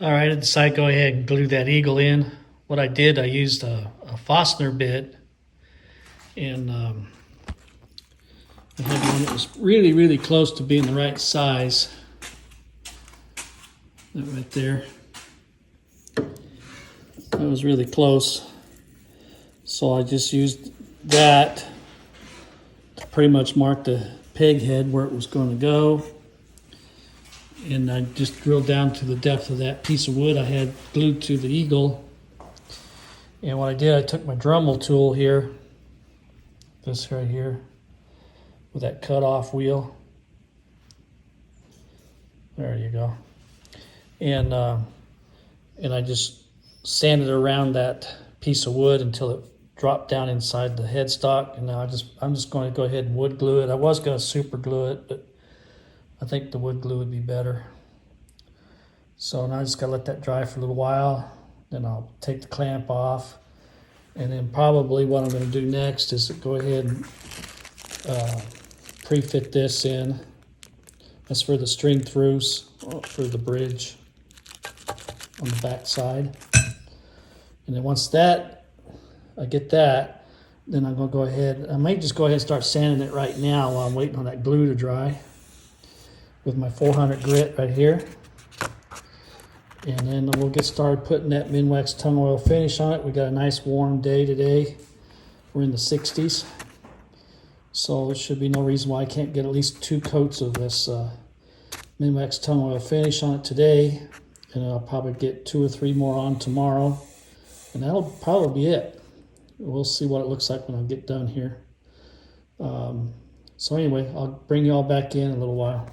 All right, I decided to go ahead and glue that eagle in. What I did, I used a Fastener bit, and I had one that was really, really close to being the right size. That right there. That was really close. So I just used that to pretty much mark the peg head where it was going to go. And I just drilled down to the depth of that piece of wood I had glued to the eagle. And what I did, I took my Dremel tool here, this right here, with that cut-off wheel. There you go. And I just sanded around that piece of wood until it dropped down inside the headstock. And now I'm just going to go ahead and wood glue it. I was going to super glue it, but I think the wood glue would be better. So now I just got to let that dry for a little while. Then I'll take the clamp off. And then probably what I'm going to do next is go ahead and pre-fit this in. That's for the string throughs for the bridge on the back side. And then once I get that, then I'm going to go ahead. I might just go ahead and start sanding it right now while I'm waiting on that glue to dry with my 400 grit right here. And then we'll get started putting that Minwax tung oil finish on it. We got a nice warm day today. We're in the 60s. So there should be no reason why I can't get at least 2 coats of this Minwax tung oil finish on it today. And I'll probably get 2 or 3 more on tomorrow. And that'll probably be it. We'll see what it looks like when I get done here. So anyway, I'll bring you all back in a little while.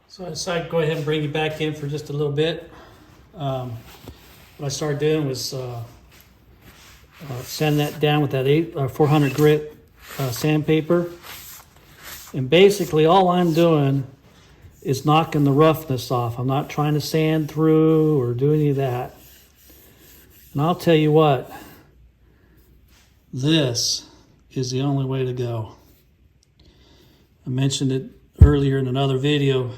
So I decided to go ahead and bring you back in for just a little bit. What I started doing was sanding that down with that 400 grit sandpaper. And basically all I'm doing is knocking the roughness off. I'm not trying to sand through or do any of that. And I'll tell you what, this is the only way to go. I mentioned it earlier in another video.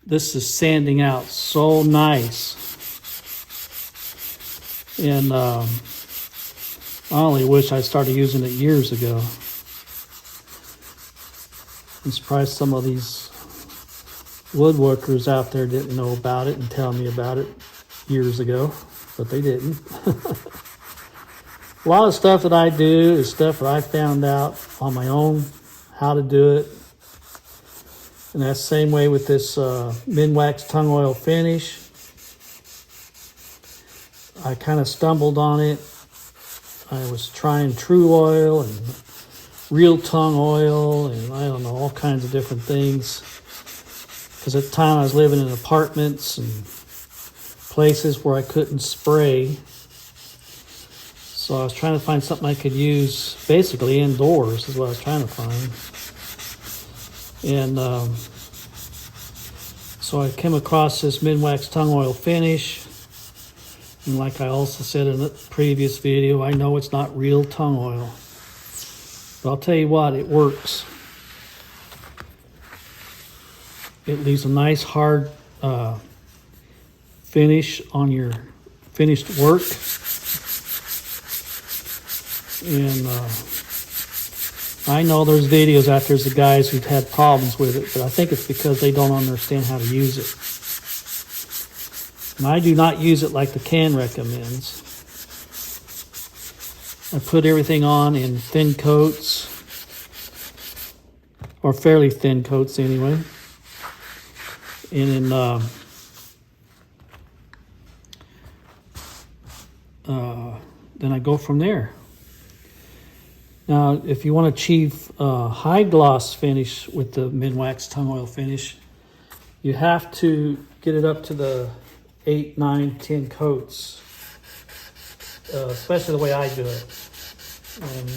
This is sanding out so nice. And I only wish I started using it years ago. I'm surprised some of these woodworkers out there didn't know about it and tell me about it years ago, but they didn't. A lot of stuff that I do is stuff that I found out on my own how to do it. And that's the same way with this Minwax tung oil finish. I kind of stumbled on it. I was trying true oil and real tung oil and I don't know, all kinds of different things. Because at the time I was living in apartments and places where I couldn't spray. So I was trying to find something I could use basically indoors is what I was trying to find. And so I came across this Minwax tung oil finish. And like I also said in the previous video, I know it's not real tung oil. But I'll tell you what, it works. It leaves a nice hard finish on your finished work. And I know there's videos out there of guys who've had problems with it, but I think it's because they don't understand how to use it. And I do not use it like the can recommends. I put everything on in thin coats, or fairly thin coats anyway. And then I go from there. Now, if you want to achieve high gloss finish with the Minwax tung oil finish, you have to get it up to the 8, 9, 10 coats, especially the way I do it. And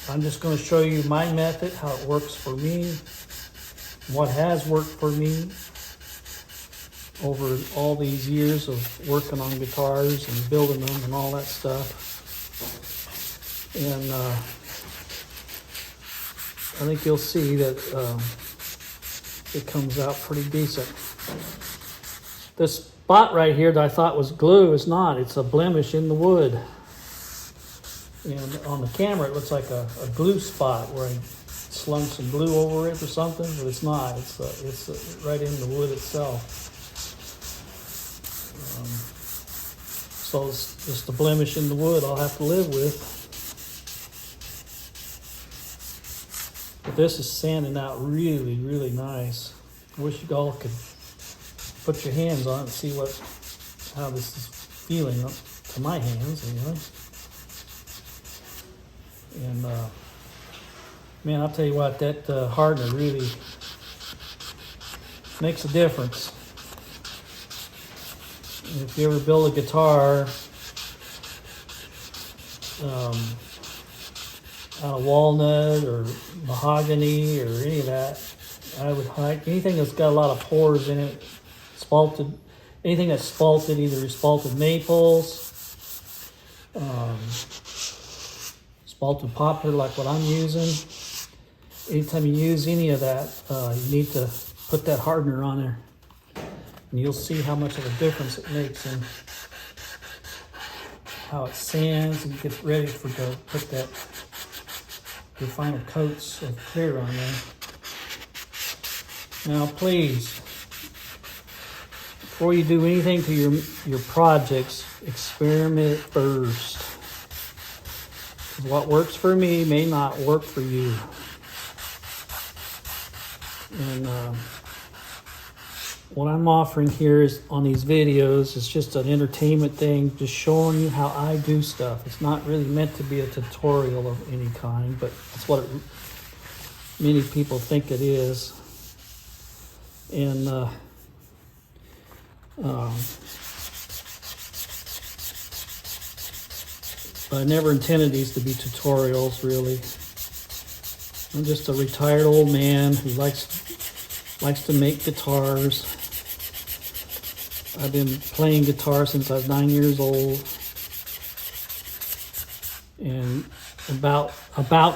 I'm just going to show you my method, how it works for me, what has worked for me over all these years of working on guitars and building them and all that stuff. And I think you'll see that it comes out pretty decent. This spot right here that I thought was glue is not. It's a blemish in the wood. And on the camera, it looks like a glue spot where I slung some glue over it or something, but it's not. It's right in the wood itself. So it's just a blemish in the wood I'll have to live with. But this is sanding out really, really nice. I wish you all could put your hands on it and see how this is feeling up to my hands anyway. And man, I'll tell you what, that hardener really makes a difference. And if you ever build a guitar out of walnut or mahogany or any of that, I would hide anything that's got a lot of pores in it. Spalted, anything that's spalted, either spalted maples, spalted poplar like what I'm using. Anytime you use any of that, you need to put that hardener on there, and you'll see how much of a difference it makes in how it sands and gets ready to put that your final coats of clear on there. Now please, before you do anything to your projects, experiment first. What works for me may not work for you. And what I'm offering here is on these videos is just an entertainment thing, just showing you how I do stuff. It's not really meant to be a tutorial of any kind, but that's what many people think it is. And I never intended these to be tutorials, really. I'm just a retired old man who likes to make guitars. I've been playing guitar since I was 9 years old. And about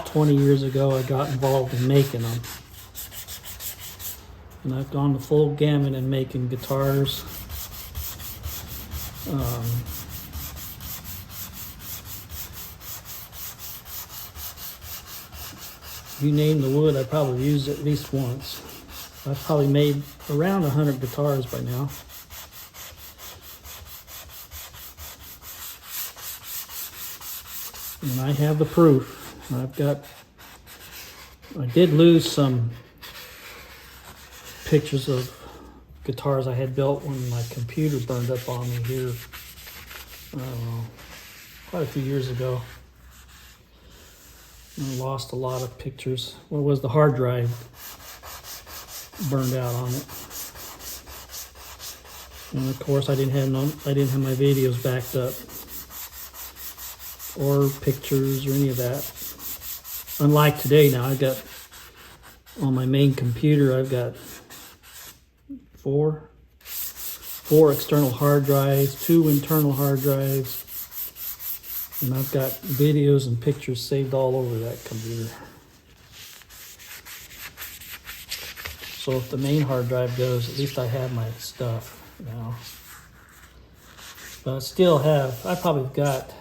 20 years ago, I got involved in making them. And I've gone the full gamut in making guitars. You name the wood, I probably used it at least once. I've probably made around 100 guitars by now. And I have the proof. I did lose some pictures of guitars I had built when my computer burned up on me here, I don't know, quite a few years ago. I lost a lot of pictures. What was the hard drive burned out on it? And of course, I didn't have my videos backed up, or pictures, or any of that. Unlike today, now I've got on my main computer, I've got four external hard drives, 2 internal hard drives. And I've got videos and pictures saved all over that computer. So if the main hard drive goes, at least I have my stuff now. But I still have, I probably got,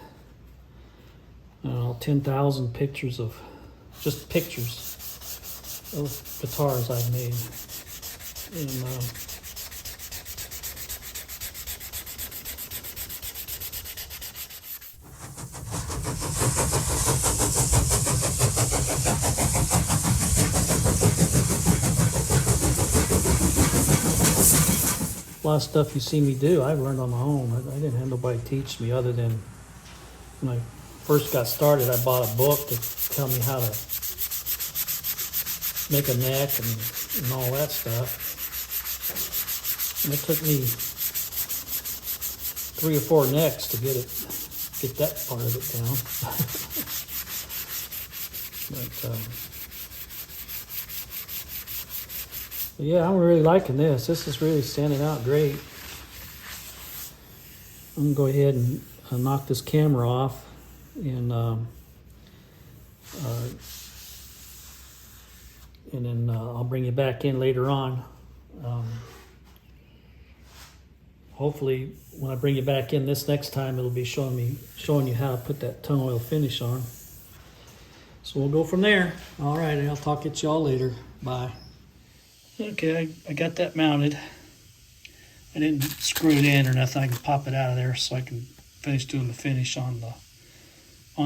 I don't know, 10,000 pictures of, just pictures of guitars I've made. And a lot of stuff you see me do, I've learned on my own. I didn't have nobody teach me, other than when I first got started, I bought a book to tell me how to make a neck and all that stuff. And it took me 3 or 4 necks to get that part of it down. But yeah, I'm really liking this. This is really standing out great. I'm gonna go ahead and knock this camera off and and then I'll bring you back in later on. Hopefully, when I bring you back in this next time, it'll be showing you how to put that tung oil finish on. So we'll go from there. All right, I'll talk at y'all later. Bye. Okay, I got that mounted. I didn't screw it in or nothing. I can pop it out of there so I can finish doing the finish on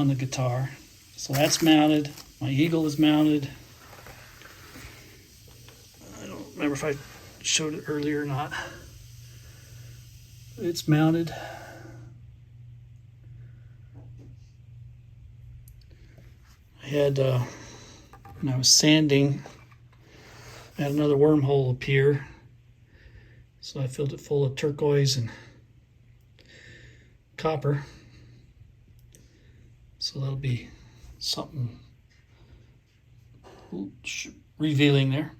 the guitar. So that's mounted. My eagle is mounted. I don't remember if I showed it earlier or not. It's mounted. I had, when I was sanding, I had another wormhole appear. So I filled it full of turquoise and copper. So that'll be something revealing there.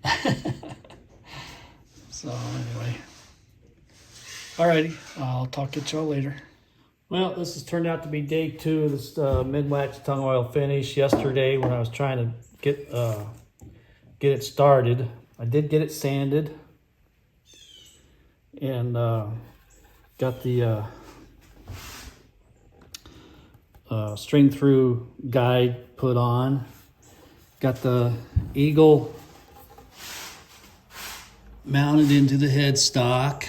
So anyway. Alrighty, I'll talk to y'all later. Well, this has turned out to be day 2 of this Minwax tung oil finish. Yesterday, when I was trying to get it started, I did get it sanded and got the string through guide put on. Got the eagle mounted into the headstock.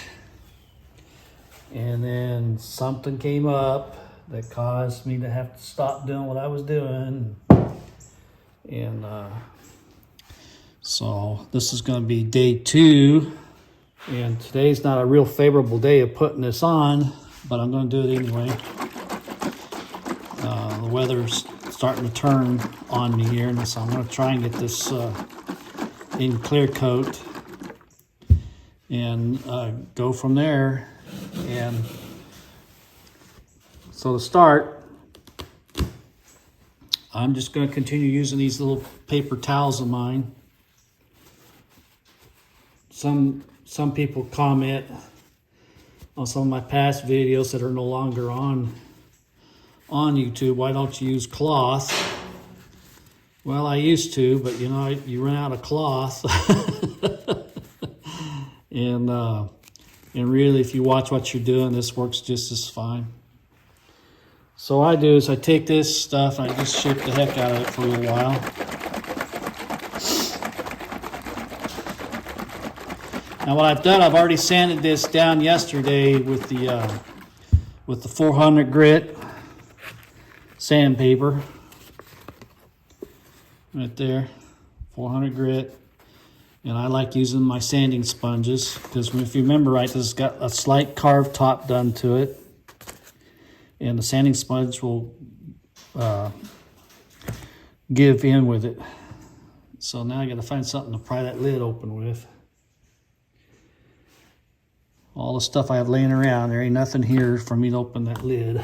And then something came up that caused me to have to stop doing what I was doing. And so this is going to be day 2. And today's not a real favorable day of putting this on, but I'm going to do it anyway. The weather's starting to turn on me here, and so I'm going to try and get this in clear coat and go from there. And so to start, I'm just going to continue using these little paper towels of mine. Some people comment on some of my past videos that are no longer on YouTube, why don't you use cloth? Well, I used to, but you know, you run out of cloth. And really, if you watch what you're doing, this works just as fine. So what I do is I take this stuff and I just shake the heck out of it for a little while. Now what I've done, I've already sanded this down yesterday with the 400 grit sandpaper. Right there, 400 grit. And I like using my sanding sponges because if you remember right, this has got a slight carved top done to it. And the sanding sponge will give in with it. So now I got to find something to pry that lid open with. All the stuff I have laying around, there ain't nothing here for me to open that lid.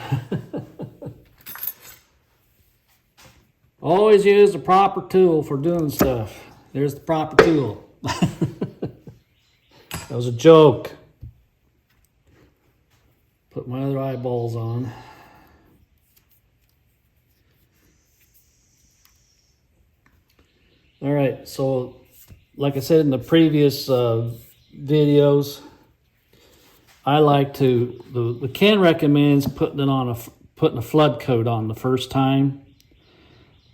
Always use the proper tool for doing stuff. There's the proper tool. That was a joke. Put my other eyeballs on. All right, so like I said in the previous videos, I like to, the can recommends putting a flood coat on the first time,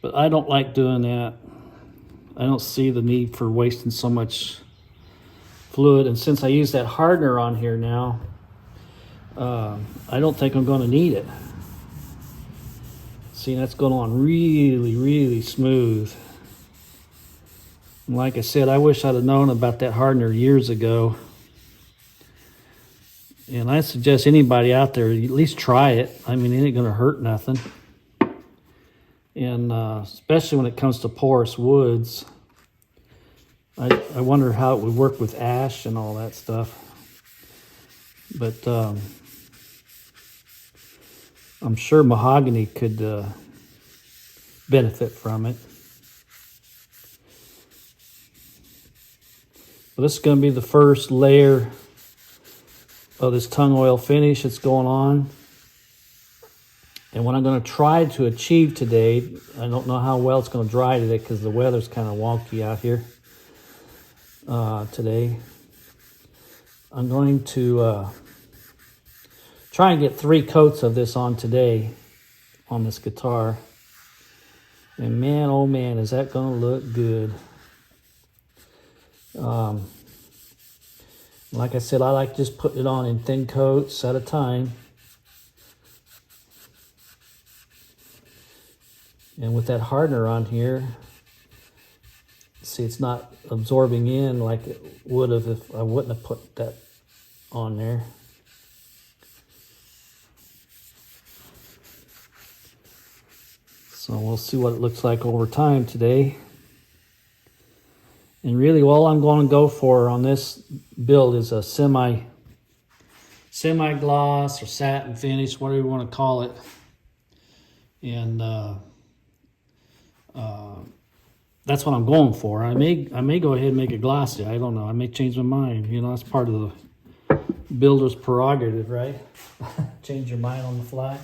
but I don't like doing that. I don't see the need for wasting so much fluid, and since I use that hardener on here now, I don't think I'm going to need it. See, that's going on really, really smooth. And like I said, I wish I'd have known about that hardener years ago. And I suggest anybody out there, at least try it. I mean, it ain't going to hurt nothing. And especially when it comes to porous woods, I wonder how it would work with ash and all that stuff. But I'm sure mahogany could benefit from it. But this is going to be the first layer of this tung oil finish that's going on. And what I'm going to try to achieve today, I don't know how well it's going to dry today because the weather's kind of wonky out here. today. I'm going to try and get 3 coats of this on today on this guitar. And man, oh man, is that going to look good. Like I said, I like just putting it on in thin coats at a time. And with that hardener on here, see, it's not absorbing in like it would have if I wouldn't have put that on there. So we'll see what it looks like over time today. And really all I'm going to go for on this build is a semi-gloss or satin finish, whatever you want to call it. And that's what I'm going for. I may go ahead and make it glossy. I don't know. I may change my mind. You know, that's part of the builder's prerogative, right? Change your mind on the fly.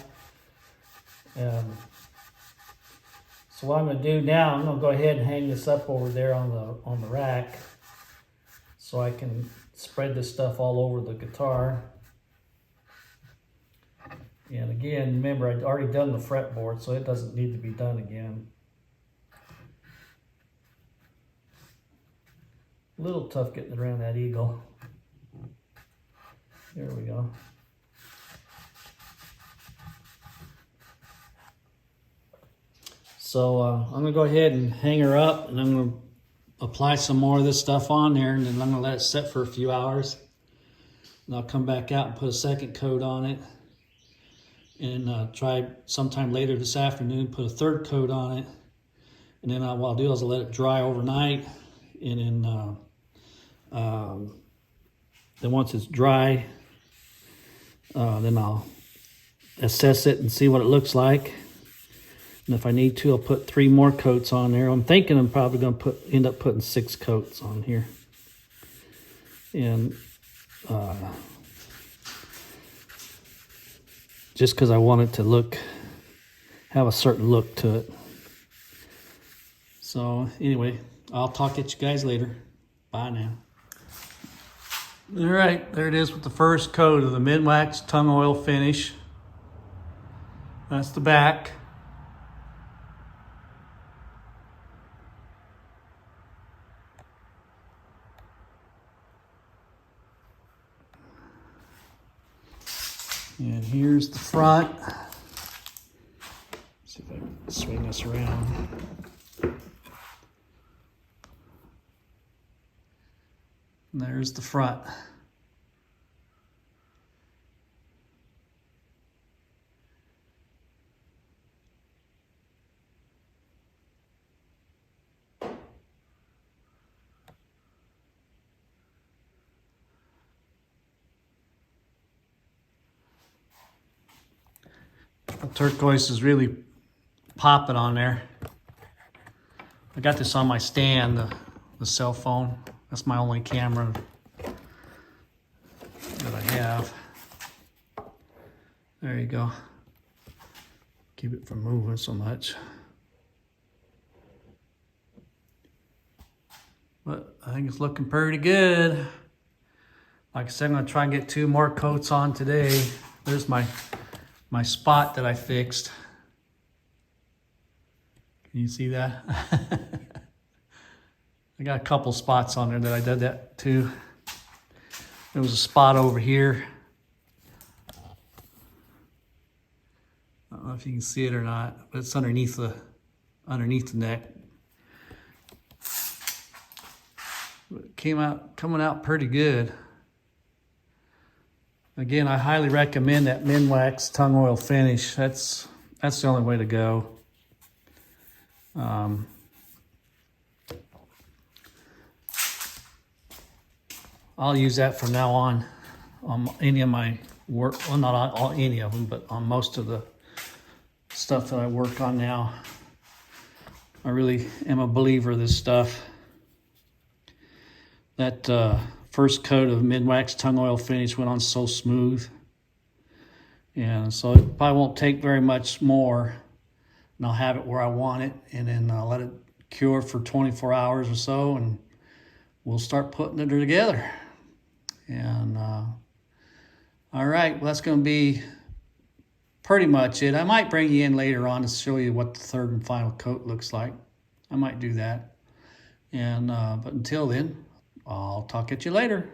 So what I'm going to do now, I'm going to go ahead and hang this up over there on the rack so I can spread this stuff all over the guitar. And again, remember, I'd already done the fretboard, so it doesn't need to be done again. A little tough getting around that eagle. There we go. So I'm going to go ahead and hang her up, and I'm going to apply some more of this stuff on there, and then I'm going to let it set for a few hours. And I'll come back out and put a second coat on it. And try sometime later this afternoon, put a third coat on it. And then what I'll do is I'll let it dry overnight. And then once it's dry, then I'll assess it and see what it looks like. And if I need to, I'll put 3 more coats on there. I'm thinking I'm probably going to end up putting 6 coats on here. And just because I want it to have a certain look to it. So anyway, I'll talk at you guys later. Bye now. All right, there it is with the first coat of the Minwax tung oil finish. That's the back. And here's the front. Let's see if I can swing this around. And there's the front. The turquoise is really popping on there. I got this on my stand, the cell phone. That's my only camera that I have. There you go. Keep it from moving so much. But I think it's looking pretty good. Like I said, I'm gonna try and get 2 more coats on today. There's my spot that I fixed. Can you see that? I got a couple spots on there that I did that too. There was a spot over here. I don't know if you can see it or not, but it's underneath the neck. It coming out pretty good. Again, I highly recommend that Minwax tung oil finish. That's the only way to go. I'll use that from now on any of my work. Well, not on any of them, but on most of the stuff that I work on now. I really am a believer of this stuff. That first coat of Minwax tung oil finish went on so smooth. And so it probably won't take very much more. And I'll have it where I want it. And then I'll let it cure for 24 hours or so. And we'll start putting it together. And all right, well, that's going to be pretty much it. I might bring you in later on to show you what the third and final coat looks like. I might do that. And but until then, I'll talk at you later.